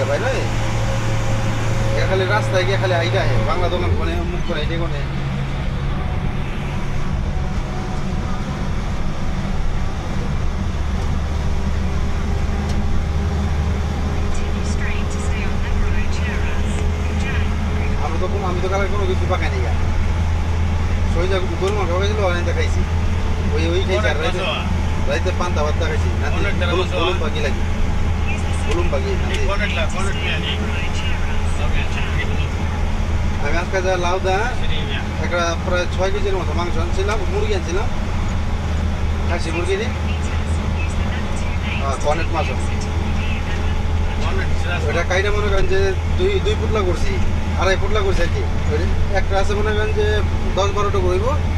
ভাই নয় খালি রাস্তায় গিয়ে খালি আইডা হে বাংলা দোকান কোনে মুখ করে এটি কোনে আমি তো কালে কোনো কিছু পাকাই নি গা সই যা গরু মাংস খাইছিল অনেক দেখাইছি ওই খাইছি আর রাইতে পান্তা ভাত খাইছি বলুন পাখি লাগি বলুন পাখি আমি আজকে যা লাউদা একটা প্রায় 6 কেজির মতো মাংস আনছিলাম মুরগি আনছিলাম খাসি মুরগি নি কনেট মাছ ওটা কাইটা মনে করেন যে দুই ফুটলা করছি 2.5 ফুটলা করছি আর কি একটা আছে মনে করেন যে 10-12টা করবো